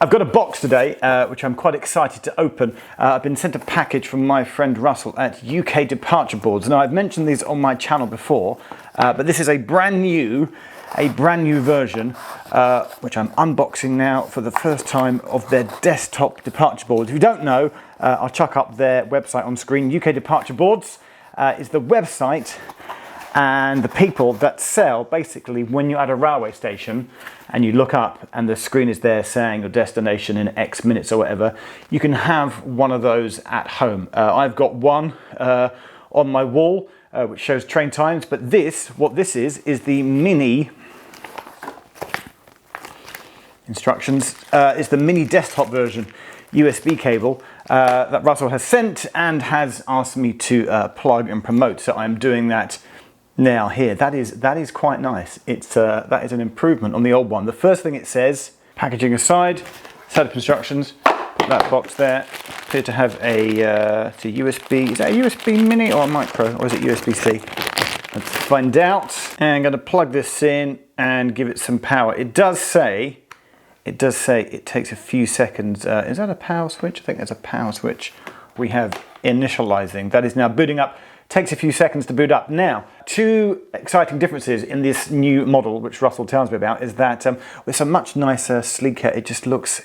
I've got a box today, which I'm quite excited to open. I've been sent a package from my friend Russell at UK Departure Boards. Now, I've mentioned these on my channel before, but this is a brand new version, which I'm unboxing now for the first time, of their desktop departure boards. If you don't know, I'll chuck up their website on screen. UK Departure Boards is the website and the people that sell, basically, when you're at a railway station and you look up and the screen is there saying your destination in X minutes or whatever, you can have one of those at home. I've got one on my wall which shows train times, but what this is the mini instructions. It's the mini desktop version, USB cable, that Russell has sent and has asked me to plug and promote. So I'm doing that now here. That is quite nice. That is an improvement on the old one. The first thing it says, packaging aside, setup instructions. Put that box there. Appear to have it's a USB. Is that a USB mini or a micro, or is it USB-C? Let's find out. And I'm going to plug this in and give it some power. It does say it takes a few seconds. Is that a power switch? I think there's a power switch. We have initializing. That is now booting up. Takes a few seconds to boot up. Now, two exciting differences in this new model, which Russell tells me about, is that it's a much nicer, sleeker. It just looks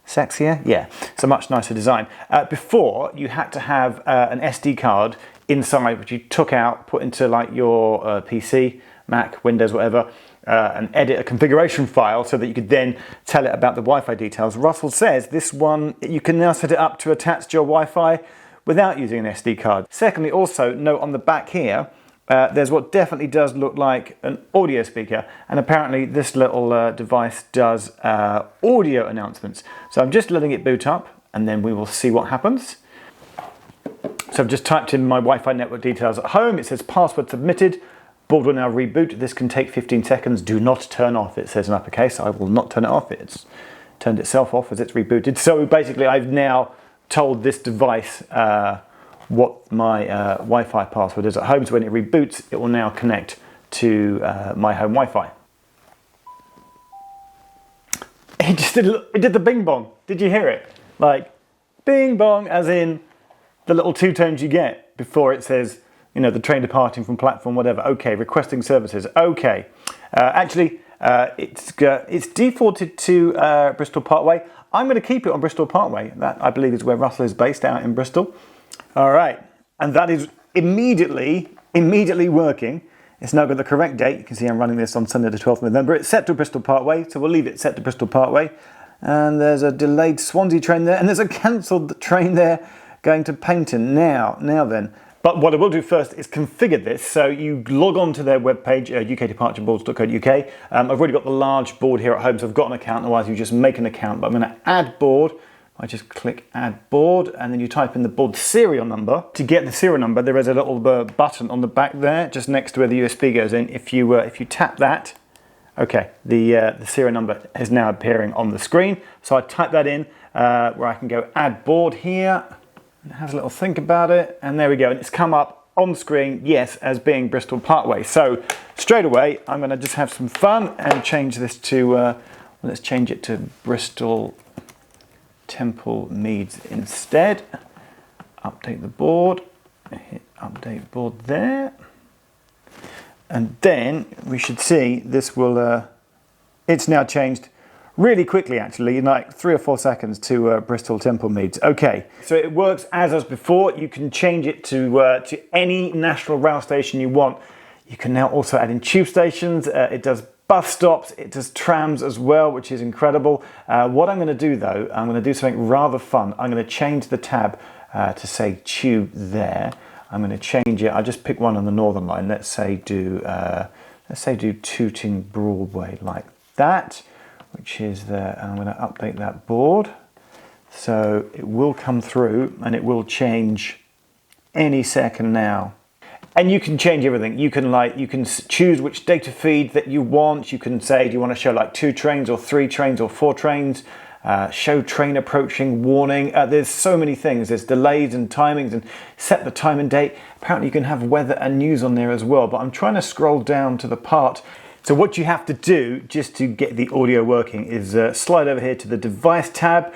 sexier. Yeah, it's a much nicer design. Before, you had to have an SD card inside, which you took out, put into like your PC, Mac, Windows, whatever, and edit a configuration file so that you could then tell it about the Wi-Fi details. Russell says this one, you can now set it up to attach to your Wi-Fi without using an SD card. Secondly, also note on the back here, there's what definitely does look like an audio speaker, and apparently this little device does audio announcements. So I'm just letting it boot up, and then we will see what happens. So I've just typed in my Wi-Fi network details at home. It says password submitted. Board will now reboot. This can take 15 seconds. Do not turn off, it says in uppercase. I will not turn it off. It's turned itself off as it's rebooted. So basically I've now told this device what my Wi-Fi password is at home, so when it reboots, it will now connect to my home Wi-Fi. It did the bing bong. Did you hear it? Like bing bong, as in the little two tones you get before it says, you know, the train departing from platform whatever. Okay, requesting services. Okay, actually, it's defaulted to Bristol Parkway. I'm going to keep it on Bristol Parkway. That, I believe, is where Russell is based, out in Bristol. All right, and that is immediately working. It's now got the correct date. You can see I'm running this on Sunday the 12th of November. It's set to Bristol Parkway, so we'll leave it set to Bristol Parkway. And there's a delayed Swansea train there, and there's a cancelled train there going to Paignton. Now then. But what I will do first is configure this. So you log on to their webpage, ukdepartureboards.co.uk. I've already got the large board here at home, so I've got an account. Otherwise, you just make an account. But I'm going to add board. I just click add board, and then you type in the board serial number. To get the serial number, there is a little button on the back there, just next to where the USB goes in. If you tap that, okay, the serial number is now appearing on the screen. So I type that in, where I can go add board here. And have a little think about it, and there we go, and it's come up on screen, yes, as being Bristol Parkway. So straight away I'm going to just have some fun and change this to let's change it to Bristol Temple Meads instead. Update the board, hit update board there, and then we should see this will it's now changed really quickly, actually, in like 3 or 4 seconds to Bristol Temple Meads. Okay, so it works as before. You can change it to any national rail station you want. You can now also add in tube stations. It does bus stops. It does trams as well, which is incredible. What I'm going to do, though, I'm going to do something rather fun. I'm going to change the tab to say tube there. I'm going to change it. I'll just pick one on the Northern Line. Let's say do Tooting Broadway like that, which is there. I'm going to update that board. So it will come through and it will change any second now. And you can change everything. You can choose which data feed that you want. You can say, do you want to show like 2 trains or 3 trains or 4 trains? Show train approaching, warning. There's so many things. There's delays and timings, and set the time and date. Apparently you can have weather and news on there as well. But I'm trying to scroll down to the part So what you have to do just to get the audio working is slide over here to the device tab,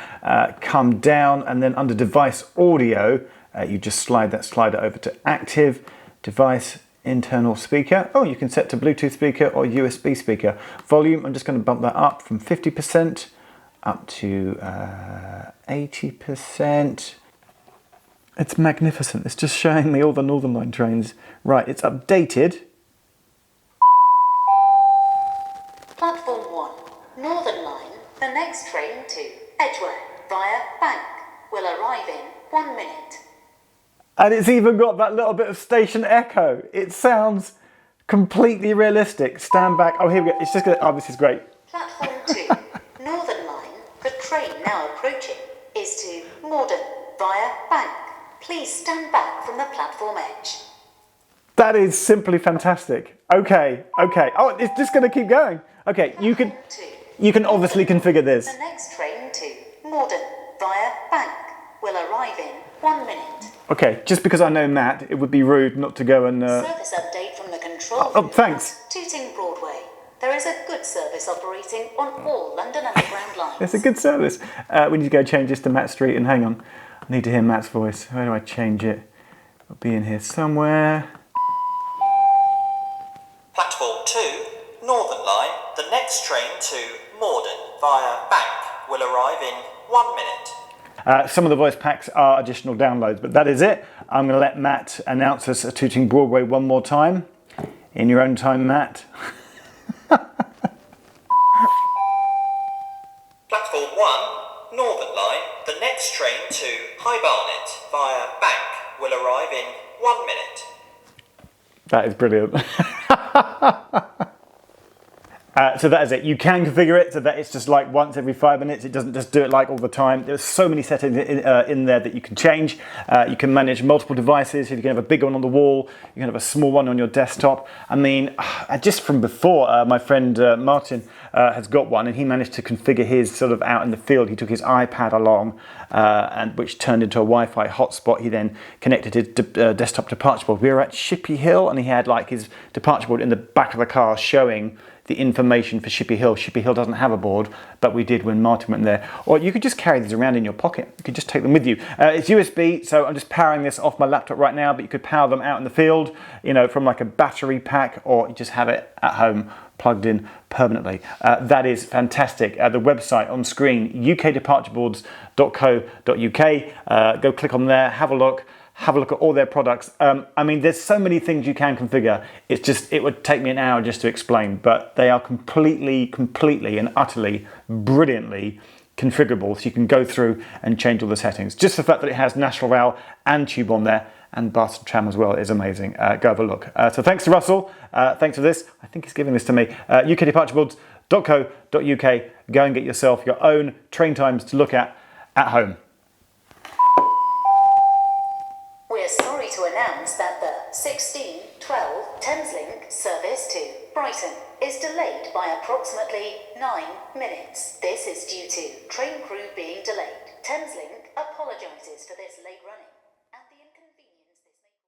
come down, and then under device audio, you just slide that slider over to active device internal speaker. Oh, you can set to Bluetooth speaker or USB speaker. Volume, I'm just going to bump that up from 50% up to 80%. It's magnificent. It's just showing me all the Northern Line trains. Right, it's updated. Platform 1, Northern Line, the next train to Edgware via Bank will arrive in 1 minute. And it's even got that little bit of station echo. It sounds completely realistic. Stand back. Oh, here we go. It's just gonna, oh, this is great. Platform 2, Northern Line, the train now approaching is to Morden via Bank. Please stand back from the platform edge. That is simply fantastic. Okay. Oh, it's just going to keep going. Okay, you can obviously configure this. The next train to Morden via Bank will arrive in 1 minute. Okay, just because I know Matt, it would be rude not to go and... Service update from the control room. Thanks. Tooting Broadway. There is a good service operating on all London Underground lines. It's a good service. We need to go change this to Matt Street, and hang on. I need to hear Matt's voice. Where do I change it? It'll be in here somewhere. Platform 2, Northern Line, the next train to Morden via Bank will arrive in 1 minute. Some of the voice packs are additional downloads, but that is it. I'm going to let Matt announce us at Tooting Broadway one more time. In your own time, Matt. Platform 1, Northern Line, the next train to High Barnet via Bank will arrive in 1 minute. That is brilliant. So that is it. You can configure it so that it's just like once every 5 minutes. It doesn't just do it like all the time. There's so many settings in there that you can change. You can manage multiple devices. You can have a big one on the wall. You can have a small one on your desktop. I mean, just from before, my friend Martin has got one, and he managed to configure his sort of out in the field. He took his iPad along, and which turned into a Wi-Fi hotspot. He then connected his desktop departure board. We were at Shippey Hill, and he had like his departure board in the back of the car showing the information for Shippey Hill. Shippey Hill doesn't have a board, but we did when Martin went there. Or you could just carry these around in your pocket. You could just take them with you. It's USB, so I'm just powering this off my laptop right now, but you could power them out in the field, you know, from like a battery pack, or you just have it at home plugged in permanently. That is fantastic. The website on screen, ukdeparturebboards.co.uk. Go click on there, have a look at all their products. I mean, there's so many things you can configure. It's just, it would take me an hour just to explain, but they are completely and utterly, brilliantly configurable. So you can go through and change all the settings. Just the fact that it has National Rail and Tube on there, and Bus and Tram as well, is amazing. Go have a look. So thanks to Russell. Thanks for this. I think he's giving this to me. ukdeparturebboards.co.uk. Go and get yourself your own train times to look at home. We're sorry to announce that the 1612 Thameslink service to Brighton is delayed by approximately 9 minutes. This is due to train crew being delayed. Thameslink apologises for this late running.